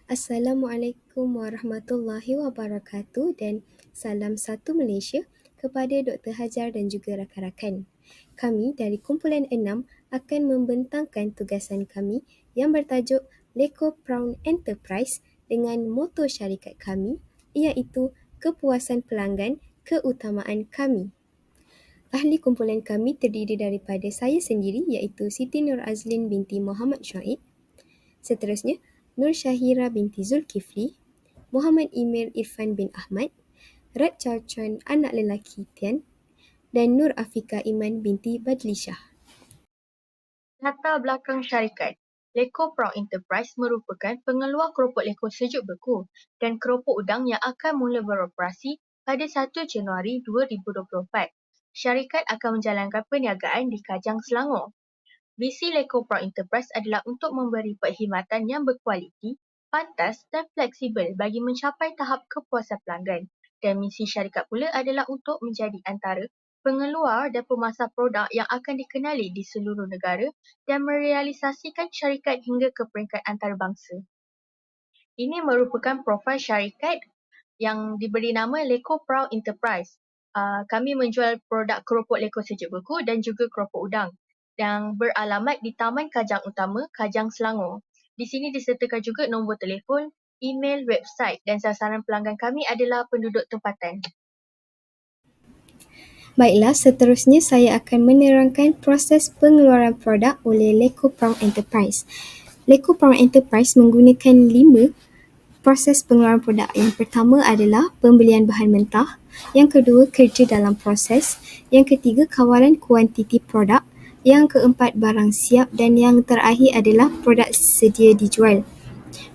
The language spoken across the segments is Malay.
Assalamualaikum warahmatullahi wabarakatuh dan salam satu Malaysia kepada Dr. Hajar dan juga rakan-rakan. Kami dari kumpulan 6 akan membentangkan tugasan kami yang bertajuk Leko Prawn Enterprise dengan moto syarikat kami iaitu kepuasan pelanggan, keutamaan kami. Ahli kumpulan kami terdiri daripada saya sendiri iaitu Siti Nur Azlin binti Muhammad Syaib. Seterusnya, Nur Syahira binti Zulkifli, Muhammad Emir Irfan bin Ahmad, Rat Charchuan anak lelaki Tian dan Nur Afika Iman binti Badlishah. Latar belakang syarikat. Leko Prawn Enterprise merupakan pengeluar keropok leko sejuk beku dan keropok udang yang akan mula beroperasi pada 1 Januari 2024. Syarikat akan menjalankan perniagaan di Kajang, Selangor. Visi Leko Prawn Enterprise adalah untuk memberi perkhidmatan yang berkualiti, pantas dan fleksibel bagi mencapai tahap kepuasan pelanggan. Dan misi syarikat pula adalah untuk menjadi antara pengeluar dan pemasar produk yang akan dikenali di seluruh negara dan merealisasikan syarikat hingga ke peringkat antarabangsa. Ini merupakan profil syarikat yang diberi nama Leko Prawn Enterprise. Kami menjual produk keropok leko sejuk beku dan juga keropok udang yang beralamat di Taman Kajang Utama, Kajang, Selangor. Di sini disertakan juga nombor telefon, email, website dan sasaran pelanggan kami adalah penduduk tempatan. Baiklah, seterusnya saya akan menerangkan proses pengeluaran produk oleh Leko Prawn Enterprise. Leko Prawn Enterprise menggunakan 5 proses pengeluaran produk. Yang pertama adalah pembelian bahan mentah, yang kedua kerja dalam proses, yang ketiga kawalan kuantiti produk, yang keempat barang siap dan yang terakhir adalah produk sedia dijual.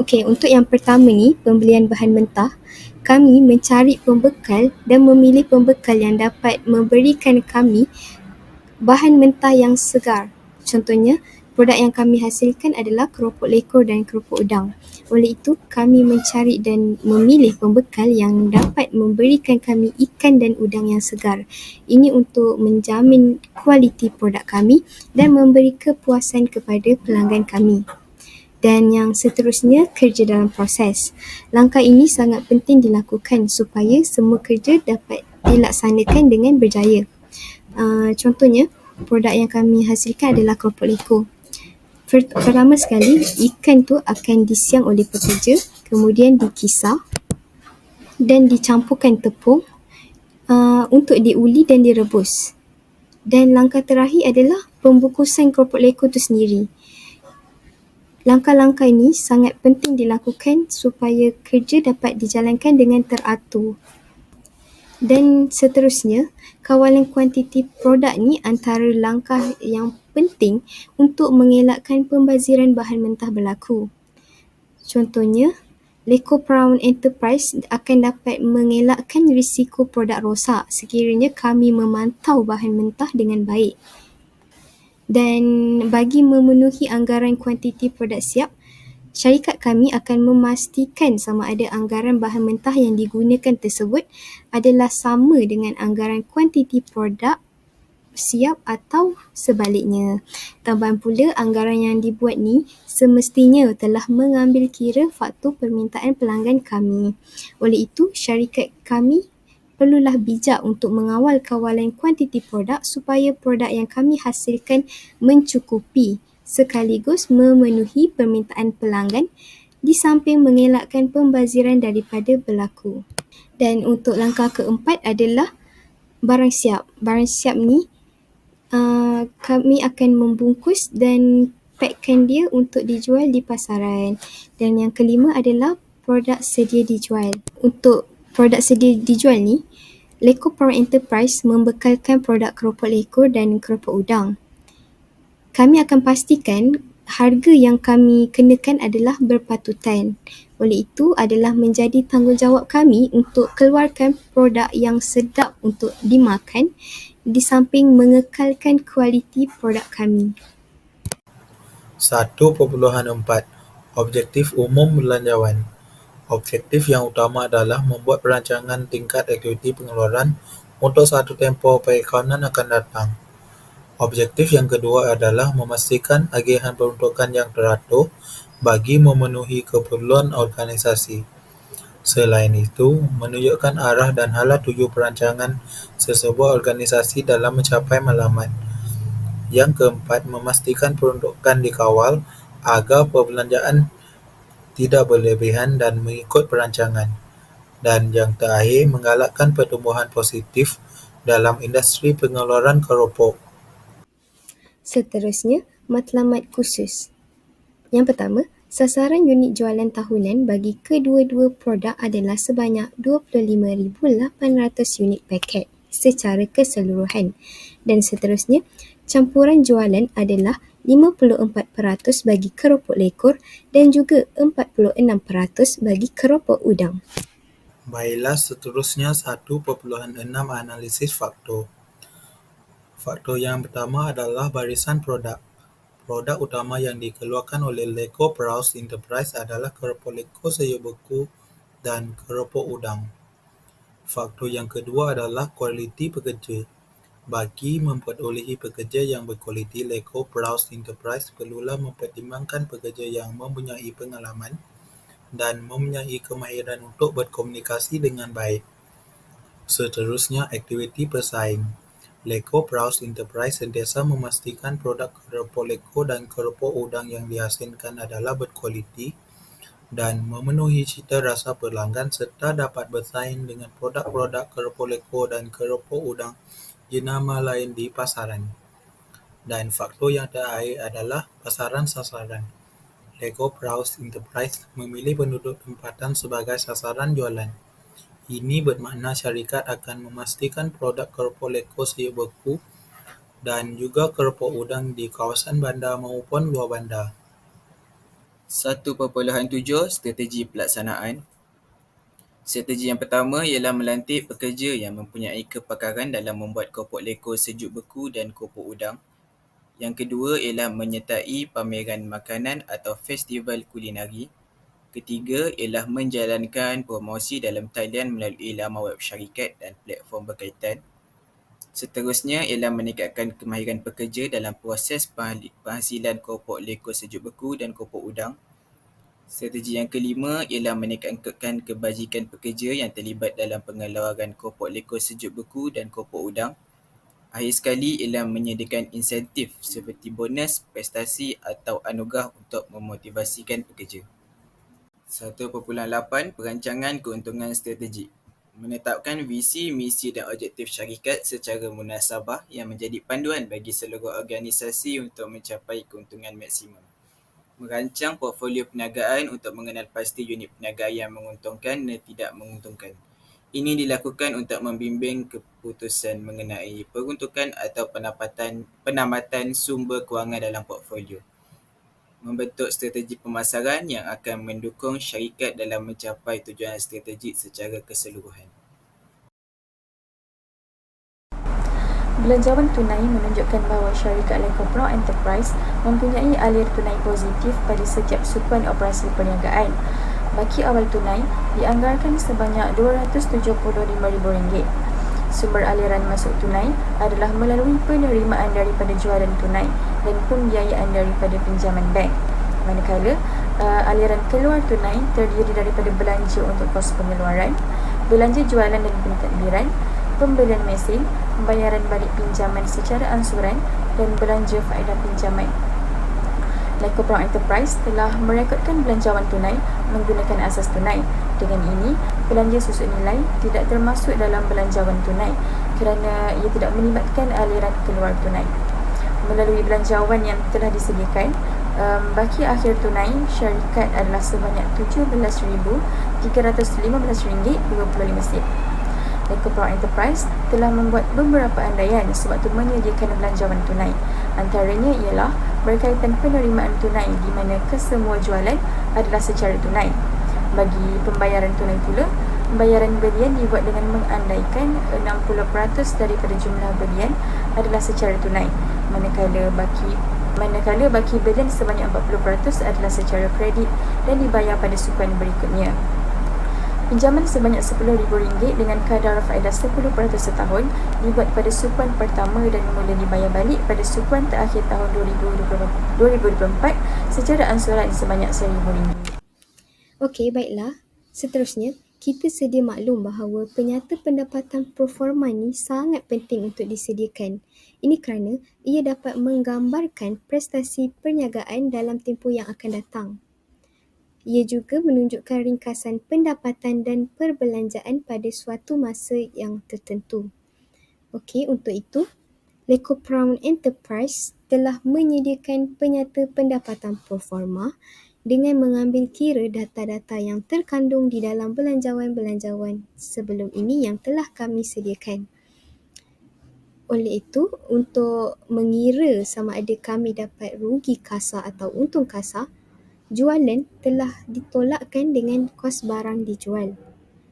Okey, untuk yang pertama ni, pembelian bahan mentah, kami mencari pembekal dan memilih pembekal yang dapat memberikan kami bahan mentah yang segar. Contohnya, produk yang kami hasilkan adalah keropok lekor dan keropok udang. Oleh itu, kami mencari dan memilih pembekal yang dapat memberikan kami ikan dan udang yang segar. Ini untuk menjamin kualiti produk kami dan memberi kepuasan kepada pelanggan kami. Dan yang seterusnya, kerja dalam proses. Langkah ini sangat penting dilakukan supaya semua kerja dapat dilaksanakan dengan berjaya. Contohnya, produk yang kami hasilkan adalah keropok lekor. Pertama sekali, ikan tu akan disiang oleh pekerja, kemudian dikisar dan dicampurkan tepung untuk diuli dan direbus. Dan langkah terakhir adalah pembungkusan keropok lekor itu sendiri. Langkah-langkah ini sangat penting dilakukan supaya kerja dapat dijalankan dengan teratur. Dan seterusnya, kawalan kuantiti produk ni antara langkah yang penting untuk mengelakkan pembaziran bahan mentah berlaku. Contohnya, Leko Prawn Enterprise akan dapat mengelakkan risiko produk rosak sekiranya kami memantau bahan mentah dengan baik. Dan bagi memenuhi anggaran kuantiti produk siap, syarikat kami akan memastikan sama ada anggaran bahan mentah yang digunakan tersebut adalah sama dengan anggaran kuantiti produk siap atau sebaliknya. Tambahan pula, anggaran yang dibuat ni semestinya telah mengambil kira faktor permintaan pelanggan kami. Oleh itu, syarikat kami perlulah bijak untuk mengawal kawalan kuantiti produk supaya produk yang kami hasilkan mencukupi sekaligus memenuhi permintaan pelanggan di samping mengelakkan pembaziran daripada berlaku. Dan untuk langkah keempat adalah barang siap. Barang siap ni kami akan membungkus dan packkan dia untuk dijual di pasaran. Dan yang kelima adalah produk sedia dijual. Untuk produk sedia dijual ni, Leko Prawn Enterprise membekalkan produk keropok lekor dan keropok udang. Kami akan pastikan harga yang kami kenakan adalah berpatutan. Oleh itu adalah menjadi tanggungjawab kami untuk keluarkan produk yang sedap untuk dimakan di samping mengekalkan kualiti produk kami. 1.4 Objektif umum belanjawan. Objektif yang utama adalah membuat perancangan tingkat aktiviti pengeluaran untuk satu tempoh perakaunan akan datang. Objektif yang kedua adalah memastikan agihan peruntukan yang teratur bagi memenuhi keperluan organisasi. Selain itu, menunjukkan arah dan hala tuju perancangan sesebuah organisasi dalam mencapai matlamat. Yang keempat, memastikan peruntukan dikawal agar perbelanjaan tidak berlebihan dan mengikut perancangan. Dan yang terakhir, menggalakkan pertumbuhan positif dalam industri pengeluaran keropok. Seterusnya, matlamat khusus. Yang pertama, sasaran unit jualan tahunan bagi kedua-dua produk adalah sebanyak 25,800 unit paket secara keseluruhan. Dan seterusnya, campuran jualan adalah 54% bagi keropok lekor dan juga 46% bagi keropok udang. Baiklah, seterusnya 1.6 analisis faktor. Faktor yang pertama adalah barisan produk. Produk utama yang dikeluarkan oleh Leko Prowse Enterprise adalah keropok leko sayur beku dan keropok udang. Faktor yang kedua adalah kualiti pekerja. Bagi memperolehi pekerja yang berkualiti, Leko Prowse Enterprise perlulah mempertimbangkan pekerja yang mempunyai pengalaman dan mempunyai kemahiran untuk berkomunikasi dengan baik. Seterusnya, aktiviti pesaing. Leko Prowse Enterprise sentiasa memastikan produk keropok leko dan keropok udang yang dihasilkan adalah berkualiti dan memenuhi cita rasa pelanggan serta dapat bersaing dengan produk-produk keropok leko dan keropok udang jenama lain di pasaran. Dan faktor yang terakhir adalah pasaran sasaran. Leko Prowse Enterprise memilih penduduk tempatan sebagai sasaran jualan. Ini bermakna syarikat akan memastikan produk keropok leko sayur beku dan juga keropok udang di kawasan bandar maupun luar bandar. 1.7 Strategi pelaksanaan. Strategi yang pertama ialah melantik pekerja yang mempunyai kepakaran dalam membuat keropok lekor sejuk beku dan keropok udang. Yang kedua ialah menyertai pameran makanan atau festival kulinari. Ketiga ialah menjalankan promosi dalam talian melalui laman web syarikat dan platform berkaitan. Seterusnya ialah meningkatkan kemahiran pekerja dalam proses penghasilan keropok lekor sejuk beku dan keropok udang. Strategi yang kelima ialah meningkatkan kebajikan pekerja yang terlibat dalam pengeluaran keropok lekor sejuk beku dan keropok udang. Akhir sekali ialah menyediakan insentif seperti bonus, prestasi atau anugerah untuk memotivasikan pekerja. 1.8 Perancangan keuntungan strategik. Menetapkan visi, misi dan objektif syarikat secara munasabah yang menjadi panduan bagi seluruh organisasi untuk mencapai keuntungan maksimum. Merancang portfolio perniagaan untuk mengenal pasti unit perniagaan yang menguntungkan dan tidak menguntungkan. Ini dilakukan untuk membimbing keputusan mengenai peruntukan atau penamatan sumber kewangan dalam portfolio. Membentuk strategi pemasaran yang akan mendukung syarikat dalam mencapai tujuan strategik secara keseluruhan. Belanjawan tunai menunjukkan bahawa syarikat Leko Prowse Enterprise mempunyai alir tunai positif pada setiap sukuan operasi perniagaan. Baki awal tunai dianggarkan sebanyak RM275,000. Sumber aliran masuk tunai adalah melalui penerimaan daripada jualan tunai dan pembiayaan daripada pinjaman bank. Manakala aliran keluar tunai terdiri daripada belanja untuk kos pengeluaran, belanja jualan dan pentadbiran, pembelian mesin, pembayaran balik pinjaman secara angsuran dan belanja faedah pinjaman. Leko Prowse Enterprise telah merekodkan belanjawan tunai menggunakan asas tunai. Dengan ini, belanja susun nilai tidak termasuk dalam belanjawan tunai kerana ia tidak melibatkan aliran keluar tunai. Melalui belanjawan yang telah disediakan, baki akhir tunai syarikat adalah sebanyak RM17,315.25. Leko Prowse Enterprise telah membuat beberapa andaian sewaktu menyediakan belanjawan tunai. Antaranya ialah berkaitan penerimaan tunai di mana kesemua jualan adalah secara tunai. Bagi pembayaran tunai pula, pembayaran belian dibuat dengan mengandaikan 60% daripada jumlah belian adalah secara tunai, manakala baki belian sebanyak 40% adalah secara kredit dan dibayar pada sukuan berikutnya. Pinjaman sebanyak RM10,000 dengan kadar faedah 10% setahun dibuat pada sukuan pertama dan mula dibayar balik pada sukuan terakhir tahun 2024 secara ansuran sebanyak RM1,000. Okey, baiklah. Seterusnya, kita sedia maklum bahawa penyata pendapatan proforma ni sangat penting untuk disediakan. Ini kerana ia dapat menggambarkan prestasi perniagaan dalam tempoh yang akan datang. Ia juga menunjukkan ringkasan pendapatan dan perbelanjaan pada suatu masa yang tertentu. Okey, untuk itu, Leko Brown Enterprise telah menyediakan penyata pendapatan proforma dengan mengambil kira data-data yang terkandung di dalam belanjawan-belanjawan sebelum ini yang telah kami sediakan. Oleh itu, untuk mengira sama ada kami dapat rugi kasar atau untung kasar, jualan telah ditolakkan dengan kos barang dijual.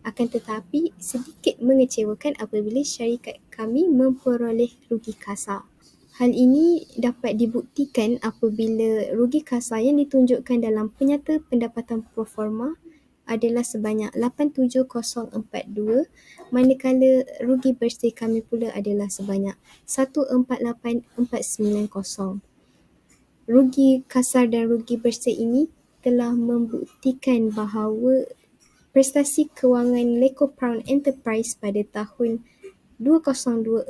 Akan tetapi, sedikit mengecewakan apabila syarikat kami memperoleh rugi kasar. Hal ini dapat dibuktikan apabila rugi kasar yang ditunjukkan dalam penyata pendapatan proforma adalah sebanyak 87042, manakala rugi bersih kami pula adalah sebanyak 148490. Rugi kasar dan rugi bersih ini telah membuktikan bahawa prestasi kewangan Leko Brown Enterprise pada tahun 2024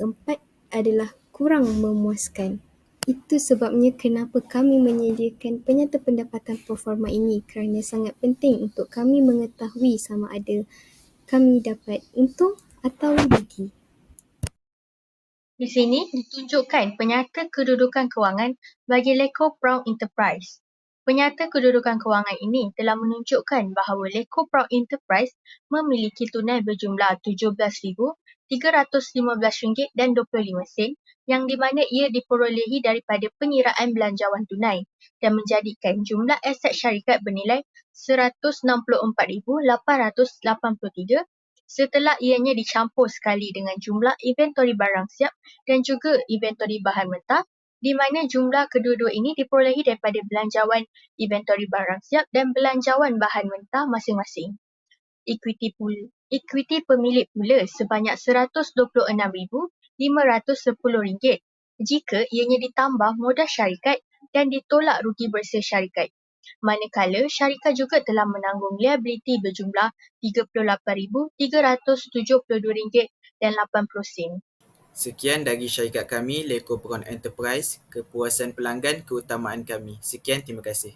adalah kurang memuaskan. Itu sebabnya kenapa kami menyediakan penyata pendapatan proforma ini, kerana sangat penting untuk kami mengetahui sama ada kami dapat untung atau rugi. Di sini ditunjukkan penyata kedudukan kewangan bagi Leko Brown Enterprise. Penyata kedudukan kewangan ini telah menunjukkan bahawa Leko Brown Enterprise memiliki tunai berjumlah RM17,315.25 yang di mana ia diperolehi daripada penyiraan belanjawan tunai dan menjadikan jumlah aset syarikat bernilai RM164,883 setelah ianya dicampur sekali dengan jumlah inventori barang siap dan juga inventori bahan mentah, di mana jumlah kedua-dua ini diperolehi daripada belanjawan inventori barang siap dan belanjawan bahan mentah masing-masing. Ekuiti pemilik pula sebanyak RM126,510 jika ianya ditambah modal syarikat dan ditolak rugi bersih syarikat. Manakala syarikat juga telah menanggung liability berjumlah RM38,372.80. Sekian dari syarikat kami, Leko Brown Enterprise. Kepuasan pelanggan keutamaan kami. Sekian, terima kasih.